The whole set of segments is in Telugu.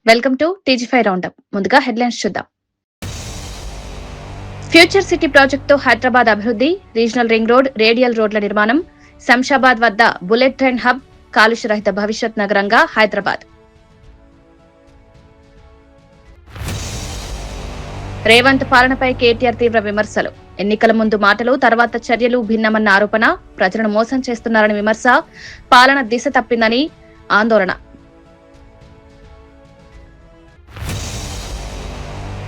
Welcome to TG five roundup. ముందుగా హెడ్లైన్స్ చూద్దాం. ఫ్యూచర్ సిటీ ప్రాజెక్టుతో హైదరాబాద్ అభివృద్ధి, రీజనల్ రింగ్ రోడ్, రేడియల్ రోడ్ల నిర్మాణం, శంషాబాద్ వద్ద బుల్లెట్ ట్రైన్ హబ్, కాలుష్య రహిత భవిష్యత్ నగరంగా హైదరాబాద్. రేవంత్ పాలనపై కేటీఆర్ తీవ్ర విమర్శలు. ఎన్నికల ముందు మాటలు, తర్వాత చర్యలు భిన్నమన్న ఆరోపణ. ప్రజలను మోసం చేస్తున్నారని విమర్శ. పాలన దిశ తప్పిందని ఆందోళన.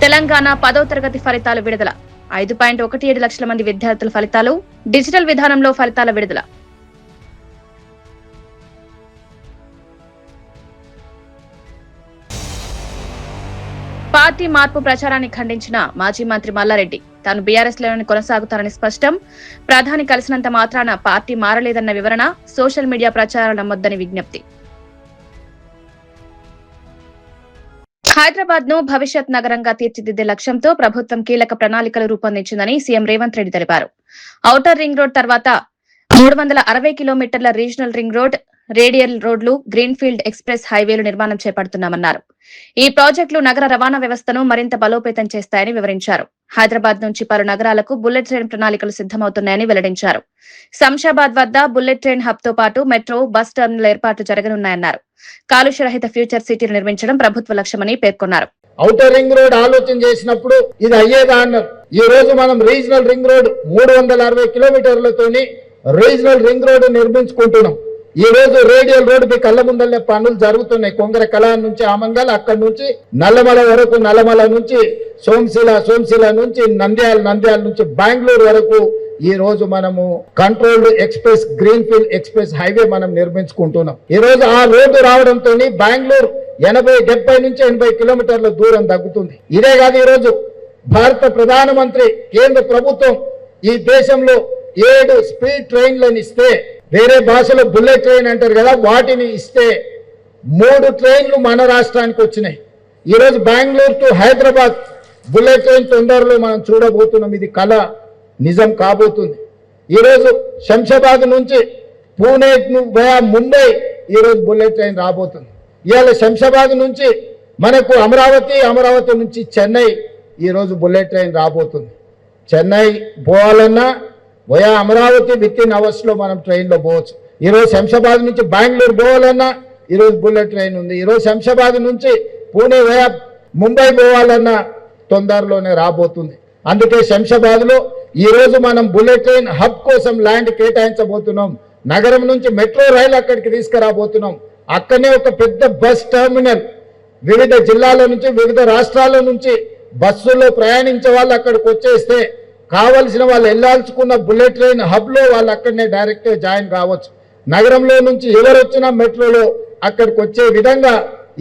తెలంగాణ 10వ తరగతి ఫలితాలు విడుదల. 5.17 లక్షల మంది విద్యార్థుల ఫలితాలు. డిజిటల్ విధానంలో ఫలితాల విడుదల. పార్టీ మార్పు ప్రచారాన్ని ఖండించిన మాజీ మంత్రి మల్లారెడ్డి. తాను బీఆర్ఎస్ లోనే కొనసాగుతారని స్పష్టం. ప్రధాని కలిసినంత మాత్రాన పార్టీ మారలేదన్న వివరణ. సోషల్ మీడియా ప్రచారాలు నమ్మొద్దని విజ్ఞప్తి. హైదరాబాద్ ను భవిష్యత్ నగరంగా తీర్చిదిద్దే లక్ష్యంతో ప్రభుత్వం కీలక ప్రణాళికలు రూపొందించిందని సీఎం రేవంత్ రెడ్డి తెలిపారు. ఔటర్ రింగ్ రోడ్ తర్వాత 360 కిలోమీటర్ల రీజనల్ రింగ్ రోడ్, రేడియల్ రోడ్లు, గ్రీన్ఫీల్డ్ ఎక్స్ప్రెస్ హైవేలు నిర్మాణం చేపడుతున్నామన్నారు. ఈ ప్రాజెక్టులు నగర రవాణా వ్యవస్థను మరింత బలోపేతం చేస్తాయని వివరించారు. హైదరాబాద్ నుంచి పలు నగరాలకు బుల్లెట్ ట్రైన్ ప్రణాళికలు సిద్దమవుతున్నాయని వెల్లడించారు. శంషాబాద్ వద్ద బుల్లెట్ ట్రైన్ హబ్ తో పాటు మెట్రో, బస్ టర్మినల్ ఏర్పాట్లు జరగనున్నాయన్నారు. కాలుష్య రహిత ఫ్యూచర్ సిటీలు నిర్మించడం ప్రభుత్వ లక్ష్యమని పేర్కొన్నారు. ఔటర్ రింగ్ రోడ్ ఆలోచన చేసినప్పుడు ఇది అయ్యేదా అన్నారు. ఈ రోజు మనం రీజనల్ రింగ్ రోడ్ 360 కిలోమీటర్లతోని రీజనల్ రింగ్ రోడ్ నిర్మించుకుంటున్నాం. ఈ రోజు రేడియల్ రోడ్ మీ కళ్ళ ముందల్లే పనులు జరుగుతున్నాయి. కొంగర కళా నుంచి ఆమంగల్, అక్కడి నుంచి నల్లమల వరకు, నల్లమల నుంచి సోమశిల నుంచి నంద్యాల నుంచి బెంగళూరు వరకు ఈ రోజు మనము controlled express, greenfield express highway మనం నిర్మించుకుంటున్నాం. ఈ రోజు ఆ రోడ్డు రావడంతో బెంగళూరు 70 నుంచి 80 కిలోమీటర్ల దూరం తగ్గుతుంది. ఇదే కాదు, ఈ రోజు భారత ప్రధానమంత్రి, కేంద్ర ప్రభుత్వం ఈ దేశంలో 7 స్పీడ్ ట్రైన్లను ఇస్తే, వేరే భాషలో బుల్లెట్ ట్రైన్ అంటారు కదా, వాటిని ఇస్తే 3 ట్రైన్లు మన రాష్ట్రానికి వచ్చినాయి. ఈరోజు Bengaluru to Hyderabad bullet train తొందరలో మనం చూడబోతున్నాం. ఇది కళ నిజం కాబోతుంది. ఈరోజు శంషాబాద్ నుంచి పూణే ముంబై ఈరోజు బుల్లెట్ ట్రైన్ రాబోతుంది. ఇవాళ శంషాబాద్ నుంచి మనకు అమరావతి నుంచి చెన్నై ఈరోజు బుల్లెట్ ట్రైన్ రాబోతుంది. చెన్నై పోవాలన్నా వయా అమరావతి విత్-ఇన్ అవర్స్లో మనం ట్రైన్లో పోవచ్చు. ఈరోజు శంషాబాద్ నుంచి బెంగళూరు పోవాలన్నా ఈరోజు బుల్లెట్ ట్రైన్ ఉంది. ఈరోజు శంషాబాద్ నుంచి పూణే వయా ముంబై పోవాలన్నా తొందరలోనే రాబోతుంది. అందుకే శంషాబాద్లో ఈరోజు మనం బుల్లెట్ ట్రైన్ హబ్ కోసం ల్యాండ్ కేటాయించబోతున్నాం. నగరం నుంచి మెట్రో రైలు అక్కడికి తీసుకురాబోతున్నాం. అక్కడనే ఒక పెద్ద బస్ టెర్మినల్, వివిధ జిల్లాల నుంచి, వివిధ రాష్ట్రాల నుంచి బస్సుల్లో ప్రయాణించే వాళ్ళు అక్కడికి వచ్చేస్తే కావలసిన వాళ్ళు వెళ్ళాల్చుకున్న బుల్లెట్ ట్రైన్ హబ్లో వాళ్ళు అక్కడనే డైరెక్ట్ జాయిన్ కావచ్చు. నగరంలో నుంచి ఎవరు వచ్చినా మెట్రోలో అక్కడికి వచ్చే విధంగా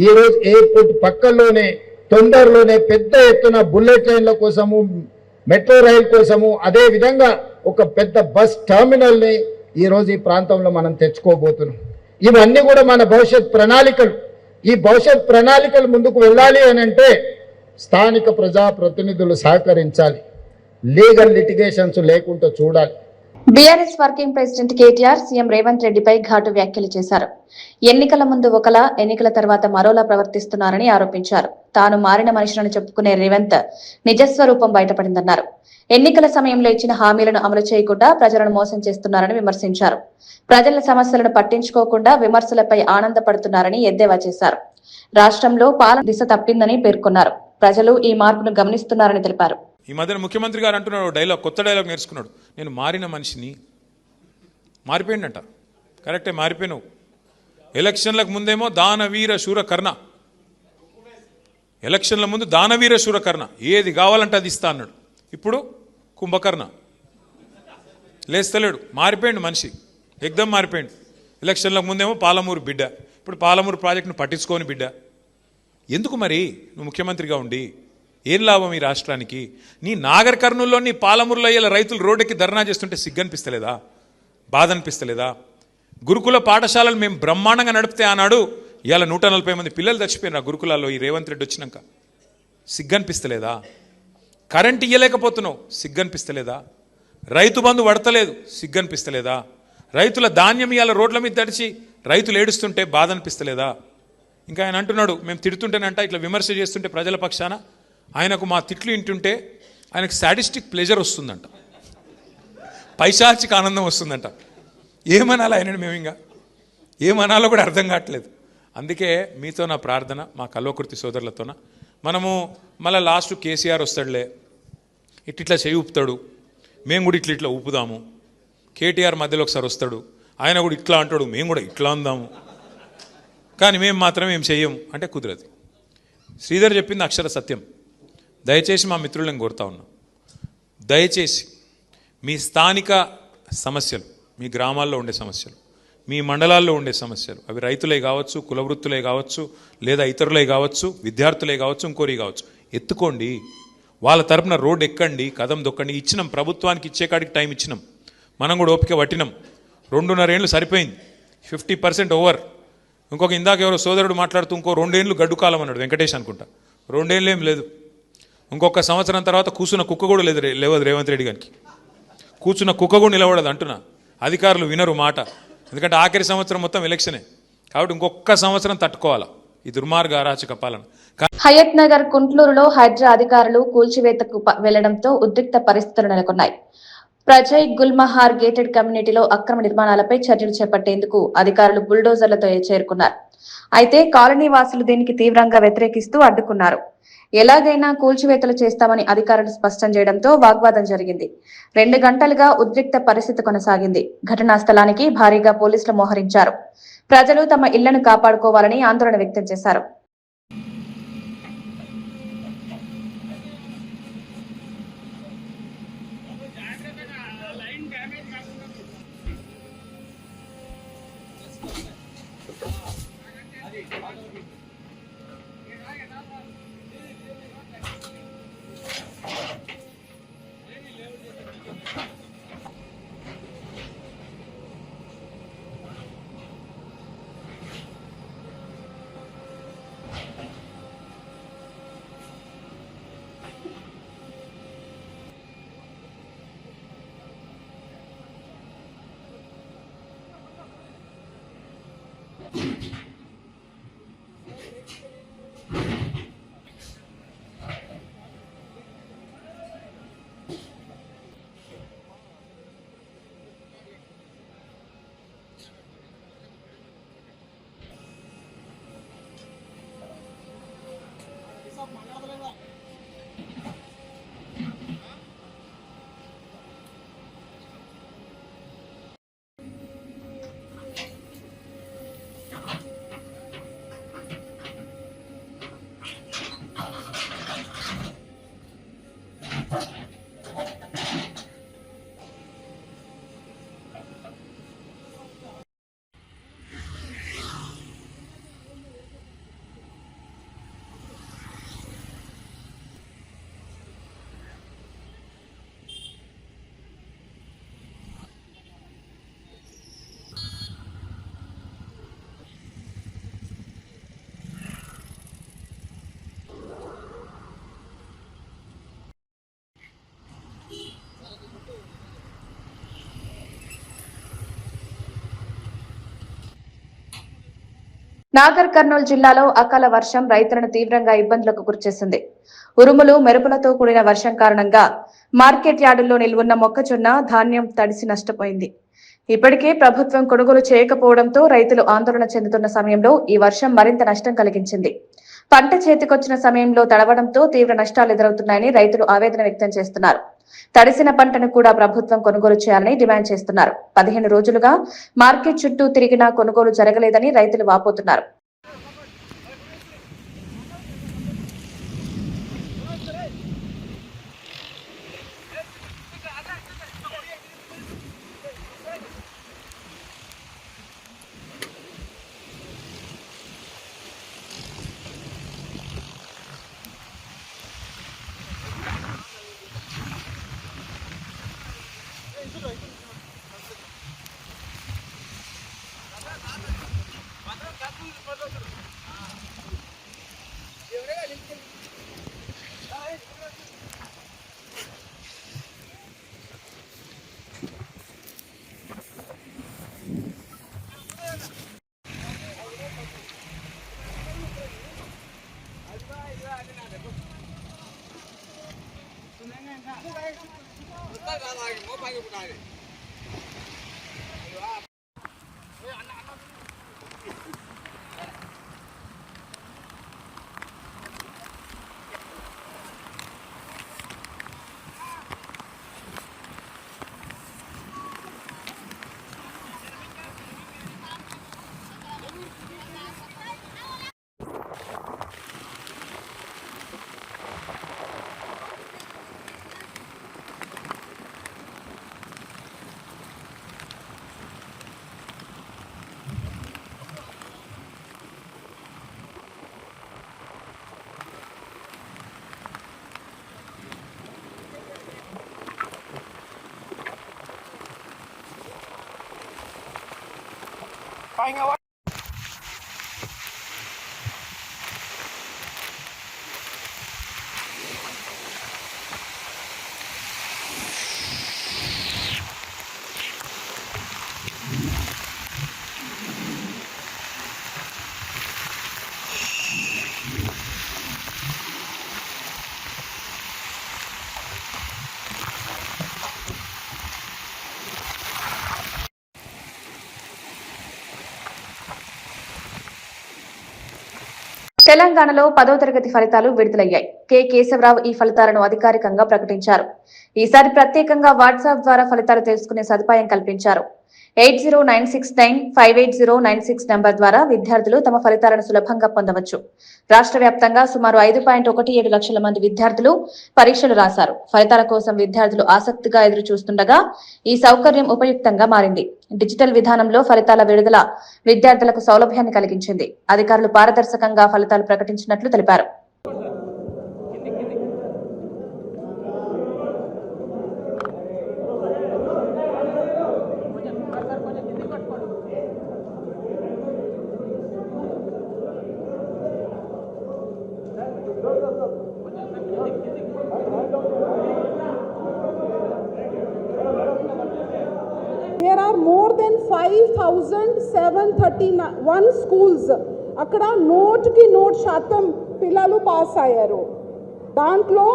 ఈరోజు ఎయిర్పోర్ట్ పక్కల్లోనే తొందరలోనే పెద్ద ఎత్తున బుల్లెట్ ట్రైన్ల కోసము, మెట్రో రైలు కోసము, అదే విధంగా ఒక పెద్ద బస్ టెర్మినల్ని ఈరోజు ఈ ప్రాంతంలో మనం తెచ్చుకోబోతున్నాం. ఇవన్నీ కూడా మన భవిష్యత్ ప్రణాళికలు. ఈ భవిష్యత్ ప్రణాళికలు ముందుకు వెళ్ళాలి అని అంటే స్థానిక ప్రజాప్రతినిధులు సహకరించాలి. లీగల్ లిటిగేషన్స్ లేకుండా చూడాలి. BRS working president KTR CM Revanth రెడ్డిపై ఘాటు వ్యాఖ్యలు చేశారు. ఎన్నికల ముందు ఒకలా, ఎన్నికల తర్వాత మరోలా ప్రవర్తిస్తున్నారని ఆరోపించారు. తాను మారిన మనిషిని చెప్పుకునే రేవంత్ నిజస్వరూపం బయటపడిందన్నారు. ఎన్నికల సమయంలో ఇచ్చిన హామీలను అమలు చేయకుండా ప్రజలను మోసం చేస్తున్నారని విమర్శించారు. ప్రజల సమస్యలను పట్టించుకోకుండా విమర్శలపై ఆనందపడుతున్నారని ఎద్దేవా చేశారు. రాష్ట్రంలో పాలన దిశ తప్పిందని పేర్కొన్నారు. ప్రజలు ఈ మార్పును గమనిస్తున్నారని తెలిపారు. ఈ మధ్యన ముఖ్యమంత్రి గారు అంటున్నాడు డైలాగ్, కొత్త డైలాగ్ నేర్చుకున్నాడు. నేను మారిన మనిషిని. మారిపోయిందంట. కరెక్టే, మారిపోయినావు. ఎలక్షన్లకు ముందేమో దానవీర శూరకర్ణ, ఎలక్షన్ల ముందు దానవీర శూరకర్ణ, ఏది కావాలంటే అది ఇస్తా అన్నాడు. ఇప్పుడు కుంభకర్ణ, లేస్తలేడు. మారిపోయిండు మనిషి, ఎగ్దం మారిపోయిండు. ఎలక్షన్లకు ముందేమో పాలమూరు బిడ్డ, ఇప్పుడు పాలమూరు ప్రాజెక్టును పట్టించుకోని బిడ్డ. ఎందుకు మరి నువ్వు ముఖ్యమంత్రిగా ఉండి ఏం లాభం ఈ రాష్ట్రానికి? నీ నాగర్ కర్నూల్లో, నీ పాలమూరులో ఇలా రైతులు రోడ్డుకి ధర్నా చేస్తుంటే సిగ్గనిపిస్తలేదా? బాధ అనిపిస్తలేదా? గురుకుల పాఠశాలలు మేము బ్రహ్మాండంగా నడిపితే ఆనాడు ఇవాళ 140 మంది పిల్లలు చచ్చిపోయినారు ఆ గురుకులాల్లో ఈ రేవంత్ రెడ్డి వచ్చినాక. సిగ్గనిపిస్తలేదా? కరెంట్ ఇయ్యలేకపోతున్నావు, సిగ్గనిపిస్తలేదా? రైతు బంధు పడతలేదు, సిగ్గనిపిస్తలేదా? రైతుల ధాన్యం ఇవాళ రోడ్ల మీద తడిచి రైతులు ఏడుస్తుంటే బాధ అనిపిస్తలేదా? ఇంకా ఆయన అంటున్నాడు, మేము తిడుతుంటేనంట ఇట్లా విమర్శ చేస్తుంటే ప్రజల పక్షాన ఆయనకు మా తిట్లు వింటుంటే ఆయనకు సాడిస్టిక్ ప్లెజర్ వస్తుందంట, పైశాచిక ఆనందం వస్తుందంట. ఏమనాలి ఆయనని మేము ఇంకా ఏమనాలో కూడా అర్థం కావట్లేదు. అందుకే మీతో నా ప్రార్థన, మా కల్వకుర్తి సోదరులతోన, మనము మళ్ళీ లాస్ట్ కేసీఆర్ వస్తాడులే, ఇట్లా చేయి ఊపుతాడు, మేము కూడా ఇట్లా ఊపుదాము. కేటీఆర్ మధ్యలో ఒకసారి వస్తాడు, ఆయన కూడా ఇట్లా అంటాడు, మేము కూడా ఇట్లా అందాము, కానీ మేము మాత్రం ఏం చెయ్యము అంటే కుదరదు. శ్రీధర్ చెప్పింది అక్షర సత్యం. దయచేసి మా మిత్రులను కోరుతా ఉన్నాం, దయచేసి మీ స్థానిక సమస్యలు, మీ గ్రామాల్లో ఉండే సమస్యలు, మీ మండలాల్లో ఉండే సమస్యలు, అవి రైతులే కావచ్చు, కులవృత్తులే కావచ్చు, లేదా ఇతరులే కావచ్చు, విద్యార్థులే కావచ్చు, ఇంకోరి కావచ్చు, ఎత్తుకోండి. వాళ్ళ తరపున రోడ్డు ఎక్కండి, కదం దొక్కండి. ఇచ్చినాం, ప్రభుత్వానికి ఇచ్చే కాడికి టైం ఇచ్చినాం, మనం కూడా ఓపిక పట్టినాం. 2.5 ఏళ్ళు సరిపోయింది, 50% ఓవర్. ఇంకొక ఇందాక ఎవరో సోదరుడు మాట్లాడుతూ ఇంకో 2 ఏళ్ళు గడ్డు కాలం అన్నాడు వెంకటేష్ అనుకుంటా. 2 ఏళ్ళు ఏం లేదు, ఇంకొక సంవత్సరం తర్వాత కూర్చున్న కుక్క కూడా లేవదు రేవంత్ రెడ్డి గారికి. కూర్చున్న కుక్క కూడా నిలబడదు అంటున్నా. అధికారులు వినరు మాట, ఎందుకంటే ఆఖరి సంవత్సరం మొత్తం ఎలక్షనే కాబట్టి ఇంకొక సంవత్సరం తట్టుకోవాలా ఈ దుర్మార్గ అరాచక పాలన. హయత్ నగర్ కుంట్లూరులో హైడ్రా అధికారులు కూల్చివేతకు వెళ్లడంతో ఉద్రిక్త పరిస్థితులు నెలకొన్నాయి. ప్రజయ్ గుల్మహార్ గేటెడ్ కమ్యూనిటీలో అక్రమ నిర్మాణాలపై చర్యలు చేపట్టేందుకు అధికారులు బుల్డోజర్లతో చేరుకున్నారు. అయితే కాలనీ వాసులు దీనికి తీవ్రంగా వ్యతిరేకిస్తూ అడ్డుకున్నారు. ఎలాగైనా కూల్చివేతలు చేస్తామని అధికారులు స్పష్టం చేయడంతో వాగ్వాదం జరిగింది. 2 గంటలుగా ఉద్రిక్త పరిస్థితి కొనసాగింది. ఘటనా స్థలానికి భారీగా పోలీసులు మోహరించారు. ప్రజలు తమ ఇళ్లను కాపాడుకోవాలని ఆందోళన వ్యక్తం చేశారు. నాగర్ కర్నూలు జిల్లాలో అకాల వర్షం రైతులను తీవ్రంగా ఇబ్బందులకు గురిచేసింది. ఉరుములు మెరుపులతో కూడిన వర్షం కారణంగా మార్కెట్ యార్డుల్లో నిల్వున్న మొక్కజొన్న ధాన్యం తడిసి నష్టపోయింది. ఇప్పటికే ప్రభుత్వం కొనుగోలు చేయకపోవడంతో రైతులు ఆందోళన చెందుతున్న సమయంలో ఈ వర్షం మరింత నష్టం కలిగించింది. పంట చేతికొచ్చిన సమయంలో తడవడంతో తీవ్ర నష్టాలు ఎదురవుతున్నాయని రైతులు ఆవేదన వ్యక్తం చేస్తున్నారు. తడిసిన పంటను కూడా ప్రభుత్వం కొనుగోలు చేయాలని డిమాండ్ చేస్తున్నారు. 15 రోజులుగా మార్కెట్ చుట్టూ తిరిగినా కొనుగోలు జరగలేదని రైతులు వాపోతున్నారు. తెలంగాణలో 10వ తరగతి ఫలితాలు విడుదలయ్యాయి. కె కేశవరావు ఈ ఫలితాలను అధికారికంగా ప్రకటించారు. ఈసారి ప్రత్యేకంగా వాట్సాప్ ద్వారా ఫలితాలు తెలుసుకునే సదుపాయం కల్పించారు. 8096958096 నంబర్ ద్వారా విద్యార్థులు తమ ఫలితాలను సులభంగా పొందవచ్చు. రాష్ట్ర వ్యాప్తంగా సుమారు 5.17 లక్షల మంది విద్యార్థులు పరీక్షలు రాశారు. ఫలితాల కోసం విద్యార్థులు ఆసక్తిగా ఎదురు చూస్తుండగా ఈ సౌకర్యం ఉపయుక్తంగా మారింది. డిజిటల్ విధానంలో ఫలితాల విడుదల విద్యార్థులకు సౌలభ్యాన్ని కలిగించింది. అధికారులు పారదర్శకంగా ఫలితాలు ప్రకటించినట్లు తెలిపారు. There are more than 5,731 schools. అక్కడ నోట్కి నోట్ శాతం పిల్లలు పాస్ అయ్యారు. దాంట్లో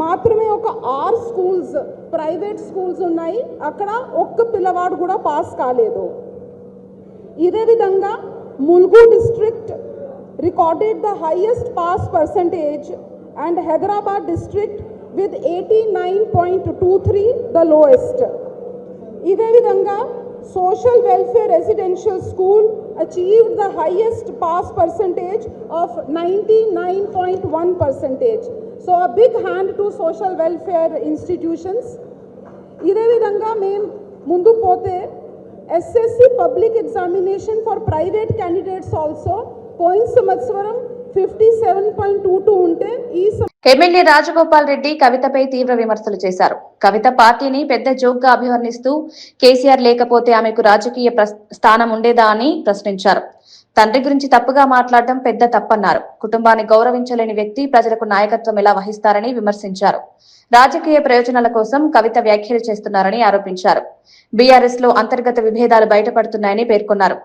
మాత్రమే ఒక 6 స్కూల్స్ ప్రైవేట్ స్కూల్స్ ఉన్నాయి. అక్కడ ఒక్క పిల్లవాడు కూడా పాస్ కాలేదు. ఇదే విధంగా Mulugu district recorded the highest pass percentage and Hyderabad district with 89.23 the lowest. ఇదే విధంగా social welfare residential school achieved the highest pass percentage of 99.1%. So a big hand to social welfare institutions. ఇదే విధంగా మేము ముందు పోతే SSC public examination for private candidates also పోయిన సంవత్సరం 57.22 ఉంటే ఈ ఎమ్మెల్యే రాజగోపాల్ రెడ్డి కవితపై తీవ్ర విమర్శలు చేశారు. కవిత పార్టీని పెద్ద జోక్గా అభివర్ణిస్తూ కేసీఆర్ లేకపోతే ఆమెకు రాజకీయ స్థానం ఉండేదా అని ప్రశ్నించారు. తండ్రి గురించి తప్పుగా మాట్లాడడం పెద్ద తప్పన్నారు. కుటుంబాన్ని గౌరవించలేని వ్యక్తి ప్రజలకు నాయకత్వం ఎలా వహిస్తారని విమర్శించారు. రాజకీయ ప్రయోజనాల కోసం కవిత వ్యాఖ్యలు చేస్తున్నారని ఆరోపించారు. బీఆర్ఎస్ లో అంతర్గత విభేదాలు బయటపడుతున్నాయని పేర్కొన్నారు.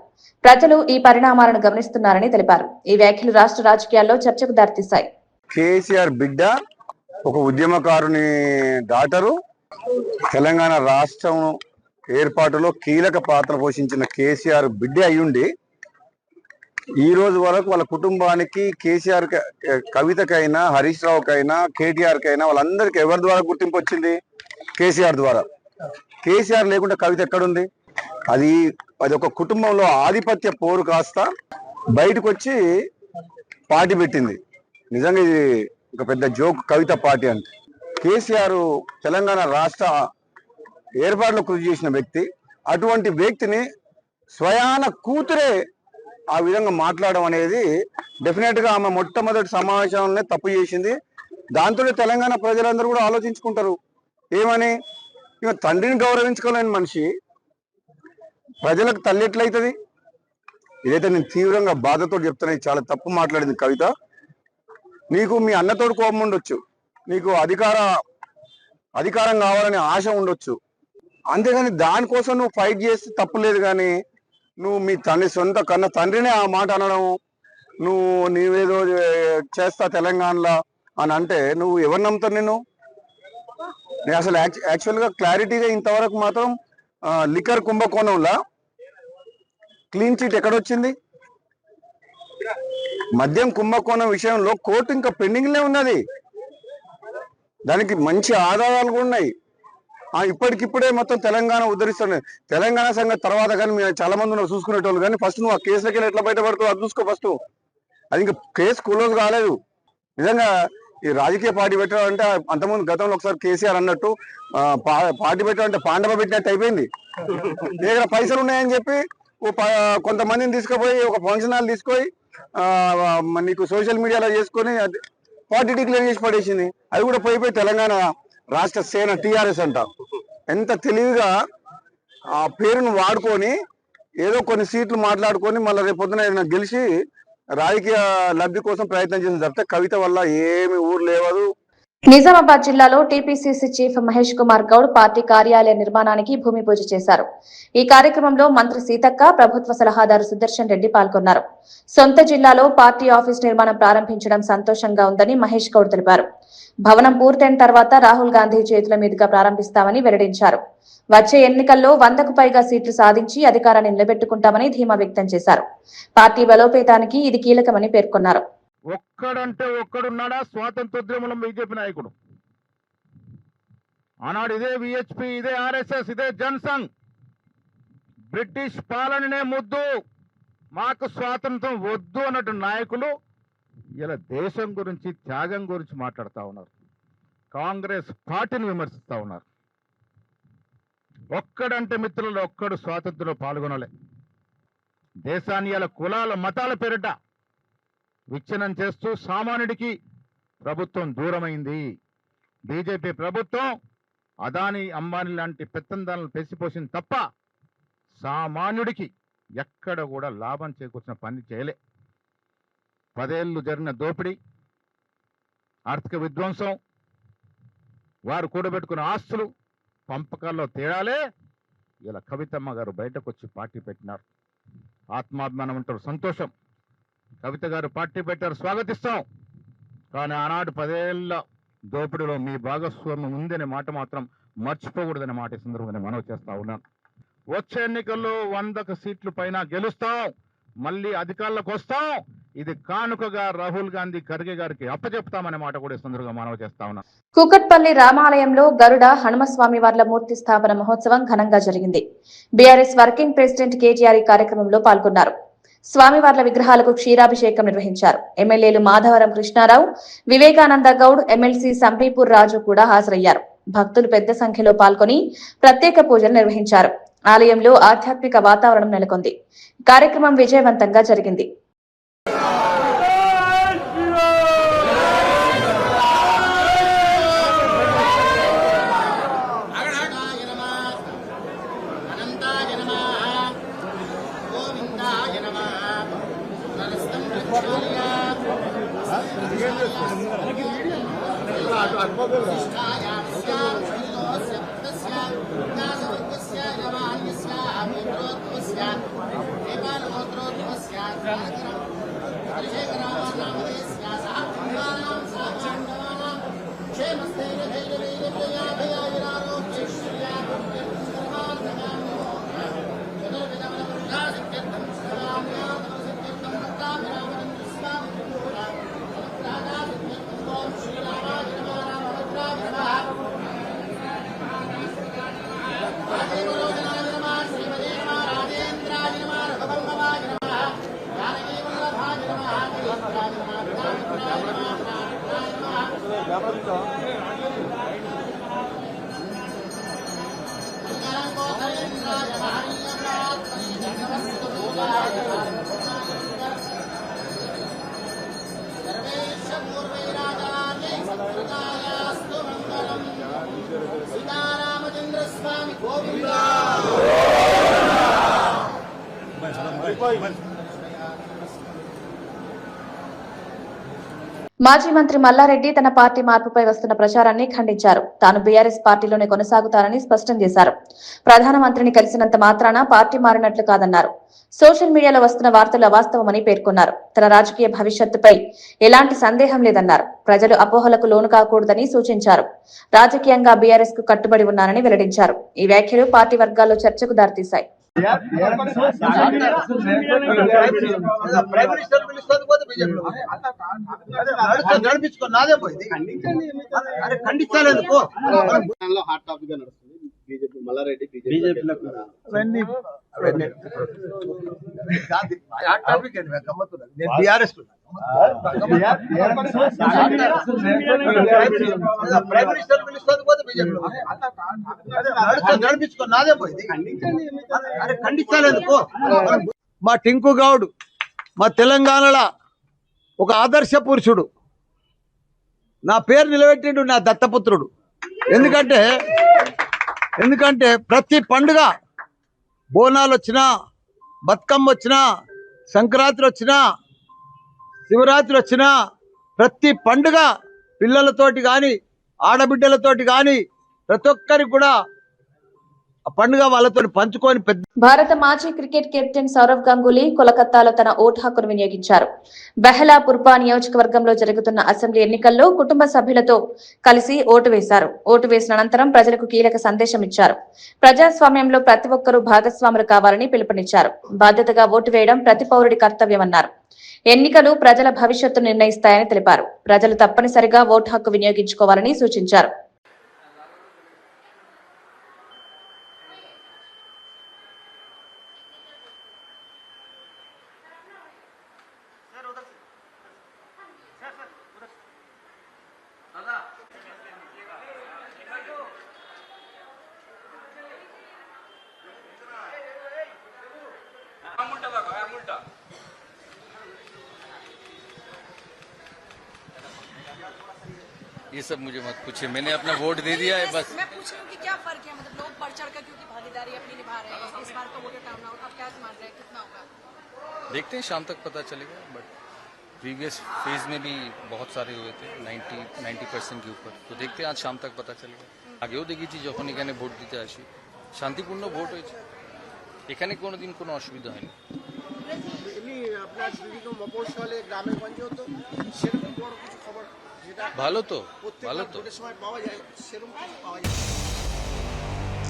ప్రజలు ఈ పరిణామాలను గమనిస్తున్నారని తెలిపారు. ఈ వ్యాఖ్యలు రాష్ట్ర రాజకీయాల్లో చర్చకు దారితీశాయి. కేసీఆర్ బిడ్డ ఒక ఉద్యమకారుని డాటరు, తెలంగాణ రాష్ట్రం ఏర్పాటులో కీలక పాత్ర పోషించిన కేసీఆర్ బిడ్డ అయ్యుండి ఈ రోజు వరకు వాళ్ళ కుటుంబానికి కేసీఆర్ కవితకైనా హరీష్ రావుకైనా కేటీఆర్ కైనా వాళ్ళందరికీ ఎవరి ద్వారా గుర్తింపు వచ్చింది? కేసీఆర్ ద్వారా. కేసీఆర్ లేకుండా కవిత ఎక్కడుంది? అది ఒక కుటుంబంలో ఆధిపత్య పోరు కాస్త బయటకు వచ్చి పార్టీ పెట్టింది. నిజంగా ఇది ఒక పెద్ద జోక్ కవిత పార్టీ అంటే. కేసీఆర్ తెలంగాణ రాష్ట్ర ఏర్పాటులో కృషి చేసిన వ్యక్తి. అటువంటి వ్యక్తిని స్వయాన కూతురే ఆ విధంగా మాట్లాడడం అనేది డెఫినెట్ గా ఆమె మొట్టమొదటి సమావేశంలోనే తప్పు చేసింది. దాంతో తెలంగాణ ప్రజలందరూ కూడా ఆలోచించుకుంటారు ఏమని. ఇక తండ్రిని గౌరవించుకోలేని మనిషి ప్రజలకు తల్లి ఎట్లయితుంది? ఇదైతే నేను తీవ్రంగా బాధతో చెప్తున్నా. చాలా తప్పు మాట్లాడింది కవిత. నీకు మీ అన్నతోడు కోపం ఉండొచ్చు, నీకు అధికారం కావాలని ఆశ ఉండొచ్చు, అంతేగాని దానికోసం నువ్వు ఫైట్ చేస్తే తప్పులేదు. కానీ నువ్వు మీ సొంత కన్న తండ్రినే ఆ మాట అనడం, నీవేదో చేస్తా తెలంగాణలో అని అంటే నువ్వు ఎవరు నమ్ముతారు? నేను అసలు యాక్చువల్గా క్లారిటీగా ఇంతవరకు మాత్రం లిక్కర్ కుంభకోణంలో క్లీన్ చిట్ ఎక్కడొచ్చింది? మద్యం కుంభకోణం విషయంలో కోర్టు ఇంకా పెండింగ్లే ఉన్నది. దానికి మంచి ఆధారాలు కూడా ఉన్నాయి. ఇప్పటికిప్పుడే మొత్తం తెలంగాణ ఉద్ధరిస్తున్నాయి. తెలంగాణ సంగతి తర్వాత కానీ మీరు చాలా మంది ఉన్నారు చూసుకునేటోళ్ళు. కానీ ఫస్ట్ నువ్వు ఆ కేసులకి ఎట్లా బయటపడుతావు అది చూసుకో ఫస్ట్. అది ఇంకా కేసు క్లోజ్ కాలేదు. నిజంగా ఈ రాజకీయ పార్టీ పెట్టడం అంటే అంతకుముందు గతంలో ఒకసారి కేసీఆర్ అన్నట్టు పార్టీ పెట్టడం అంటే పాండవ పెట్టినట్టు అయిపోయింది. నీ దగ్గర పైసలు ఉన్నాయని చెప్పి కొంతమందిని తీసుకుపోయి ఒక ఫంక్షన్ హాల్ తీసుకొని నీకు సోషల్ మీడియాలో చేసుకొని పార్టీ డిక్లేర్ చేసి పడేసింది. అది కూడా పోయిపోయి తెలంగాణ రాష్ట్ర సేన టీఆర్ఎస్ అంట. ఎంత తెలివిగా ఆ పేరును వాడుకొని ఏదో కొన్ని సీట్లు మాట్లాడుకొని మళ్ళీ రేపు పొద్దున ఏదైనా గెలిచి రాజకీయ లబ్ధి కోసం ప్రయత్నం చేసిన తప్పితే కవిత వల్ల ఏమి ఊరు లేవదు. నిజామాబాద్ జిల్లాలో TPCC chief Mahesh Kumar Goud party కార్యాలయ నిర్మాణానికి భూమి పూజ చేశారు. ఈ కార్యక్రమంలో మంత్రి సీతక్క, ప్రభుత్వ సలహాదారు సుదర్శన్ రెడ్డి పాల్గొన్నారు. సొంత జిల్లాలో పార్టీ ఆఫీస్ నిర్మాణం ప్రారంభించడం సంతోషంగా ఉందని మహేష్ గౌడ్ తెలిపారు. భవనం పూర్తయిన తర్వాత రాహుల్ గాంధీ చేతుల మీదుగా ప్రారంభిస్తామని వెల్లడించారు. వచ్చే ఎన్నికల్లో 100కు పైగా సీట్లు సాధించి అధికారాన్ని నిలబెట్టుకుంటామని ధీమా వ్యక్తం చేశారు. పార్టీ బలోపేతానికి ఇది కీలకమని పేర్కొన్నారు. ఒక్కడంటే ఒక్కడున్నాడా స్వాతంత్రోద్యమంలో బీజేపీ నాయకుడు. ఆనాడు ఇదే విహెచ్పి, ఇదే ఆర్ఎస్ఎస్, ఇదే జనసంఘ్ బ్రిటిష్ పాలననే ముద్దు, మాకు స్వాతంత్రం వద్దు అన్నట్టు నాయకులు ఇలా దేశం గురించి, త్యాగం గురించి మాట్లాడుతూ ఉన్నారు. కాంగ్రెస్ పార్టీని విమర్శిస్తూ ఉన్నారు. ఒక్కడంటే మిత్రులు ఒక్కడు స్వాతంత్రంలో పాల్గొనలే. దేశాన్ని ఇలా కులాల మతాల పేరిట విచ్ఛిన్నం చేస్తూ సామాన్యుడికి ప్రభుత్వం దూరమైంది. బీజేపీ ప్రభుత్వం అదానీ, అంబానీ లాంటి పెత్తందాలను పెసిపోసింది తప్ప సామాన్యుడికి ఎక్కడ కూడా లాభం చేకూర్చిన పని చేయలే. 10 ఏళ్ళు జరిగిన దోపిడీ, ఆర్థిక విధ్వంసం, వారు కూడబెట్టుకున్న ఆస్తులు, పంపకాల్లో తేడాలే ఇలా కవితమ్మ గారు బయటకు వచ్చి పార్టీ పెట్టినారు. ఆత్మాభిమానం అంటారు, సంతోషం. కవిత గారు పార్టీ పెట్టారు, స్వాగతిస్తాం. కానీ ఆనాడు 10 ఏళ్ల దోపిడీలో మీ భాగస్వామ్యం ఉందనే మాట మాత్రం మర్చిపోకూడదనే మాట ఈ సందర్భంగా మనవి చేస్తా ఉన్నాను. వచ్చే ఎన్నికల్లో 100 సీట్లు పైన గెలుస్తాం, మళ్ళీ అధికారంలోకి వస్తాం. ఇది కానుకగా రాహుల్ గాంధీ, ఖర్గే గారికి అప్పచెప్తామనే మాట కూడా ఈ సందర్భంగా మనవి చేస్తా ఉన్నాను. కూకట్పల్లి రామాలయంలో గరుడ హనుమస్వామి వార్ల మూర్తి స్థాపన మహోత్సవం ఘనంగా జరిగింది. బీఆర్ఎస్ వర్కింగ్ ప్రెసిడెంట్ కేటీఆర్ ఈ కార్యక్రమంలో పాల్గొన్నారు. స్వామివార్ల విగ్రహాలకు క్షీరాభిషేకం నిర్వహించారు. ఎమ్మెల్యేలు మాధవరం కృష్ణారావు, వివేకానంద గౌడ్, ఎమ్మెల్సీ సంబీపూర్ రాజు కూడా హాజరయ్యారు. భక్తులు పెద్ద సంఖ్యలో పాల్గొని ప్రత్యేక పూజలు నిర్వహించారు. ఆలయంలో ఆధ్యాత్మిక వాతావరణం నెలకొంది. కార్యక్రమం విజయవంతంగా జరిగింది. మాజీ మంత్రి మల్లారెడ్డి తన పార్టీ మార్పుపై వస్తున్న ప్రచారాన్ని ఖండించారు. తాను బీఆర్ఎస్ పార్టీలోనే కొనసాగుతారని స్పష్టం చేశారు. ప్రధానమంత్రిని కలిసినంత మాత్రాన పార్టీ మారినట్లు కాదన్నారు. సోషల్ మీడియాలో వస్తున్న వార్తలు అవాస్తవమని పేర్కొన్నారు. తన రాజకీయ భవిష్యత్తుపై ఎలాంటి సందేహం లేదన్నారు. ప్రజలు అపోహలకు లోను కాకూడదని సూచించారు. రాజకీయంగా బీఆర్ఎస్ కు కట్టుబడి ఉన్నానని వెల్లడించారు. ఈ వ్యాఖ్యలు పార్టీ వర్గాల్లో చర్చకు దారితీశాయి. మల్లారెడ్డి మా టింకు గౌడ్ మా తెలంగాణలో ఒక ఆదర్శ పురుషుడు. నా పేరు నిలబెట్టిండు, నా దత్తపుత్రుడు. ఎందుకంటే ప్రతి పండుగ బోనాలు వచ్చినా, బతుకమ్మ వచ్చినా, సంక్రాంతి వచ్చినా, శివరాత్రి వచ్చినా ప్రతి పండుగ పిల్లలతోటి కానీ ఆడబిడ్డలతోటి కానీ ప్రతి ఒక్కరికి కూడా ఆ పండుగ వాళ్ళతో పంచుకొని పెద్ద. భారత మాజీ క్రికెట్ కెప్టెన్ సౌరవ్ గంగూలీ కోలకత్తాలో తన ఓటు హక్కును వినియోగించారు. బెహలాపుర్పా నియోజకవర్గంలో జరుగుతున్న అసెంబ్లీ ఎన్నికల్లో కుటుంబ సభ్యులతో కలిసి ఓటు వేశారు. ఓటు వేసిన అనంతరం ప్రజలకు కీలక సందేశం ఇచ్చారు. ప్రజాస్వామ్యంలో ప్రతి ఒక్కరూ భాగస్వాములు కావాలని పిలుపునిచ్చారు. బాధ్యతగా ఓటు వేయడం ప్రతి పౌరుడి కర్తవ్యమన్నారు. ఎన్నికలు ప్రజల భవిష్యత్తు నిర్ణయిస్తాయని తెలిపారు. ప్రజలు తప్పనిసరిగా ఓటు హక్కు వినియోగించుకోవాలని సూచించారు. ये सब मुझे मत पूछिए, मैंने अपना वोट दे दिया है बस। मैं पूछ रही हूँ कि क्या फर्क है, मतलब लोग बढ़ चढ़ कर क्योंकि भागीदारी अपनी निभा रहे हैं, इस बार का वोटर टर्न आउट आप क्या मान रहे हैं, कितना होगा? देखते हैं, शाम तक पता चलेगा। बट प्रीवियस फेज में भी बहुत सारे हुए थे, 90% के ऊपर। तो देखते हैं, आज शाम तक पता चलेगा। আগেও দেখেছি যখন এখানে ভোট দিতে আসি শান্তিপূর্ণ ভোট হয়েছে, এখানে কোনোদিন কোনো অসুবিধা হয়নি। ভালো তো, ভালো তো।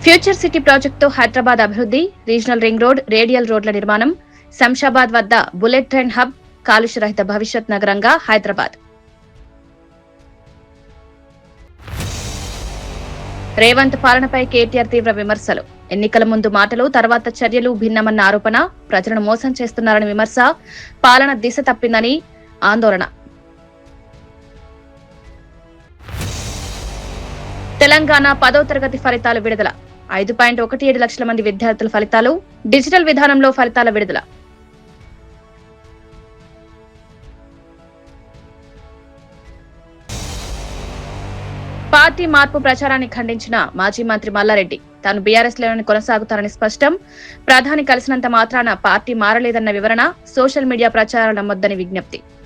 ఫ్యూచర్ సిటీ ప్రాజెక్టుతో హైదరాబాద్ అభివృద్ధి, రీజనల్ రింగ్ రోడ్, రేడియల్ రోడ్ల నిర్మాణం, శంషాబాద్ వద్ద బుల్లెట్ ట్రైన్ హబ్, కాలుష్య రహిత భవిష్యత్ నగరంగా హైదరాబాద్. రేవంత్ పాలనపై కేటీఆర్ తీవ్ర విమర్శలు. ఎన్నికల ముందు మాటలు, తర్వాత చర్యలు భిన్నమన్న ఆరోపణ. ప్రజలను మోసం చేస్తున్నారని విమర్శ. పాలన దిశ తప్పిందని ఆందోళన. తెలంగాణ 10వ తరగతి ఫలితాలు విడుదల. 5.17 లక్షల మంది విద్యార్థుల ఫలితాలు. డిజిటల్ విధానంలో ఫలితాల విడుదల. పార్టీ మార్పు ప్రచారాన్ని ఖండించిన మాజీ మంత్రి మల్లారెడ్డి తాను బీఆర్ఎస్ లోనే కొనసాగుతారని స్పష్టం. ప్రధాని కలిసినంత మాత్రాన పార్టీ మారలేదన్న వివరణ. సోషల్ మీడియా ప్రచారాలు నమ్మొద్దని విజ్ఞప్తి.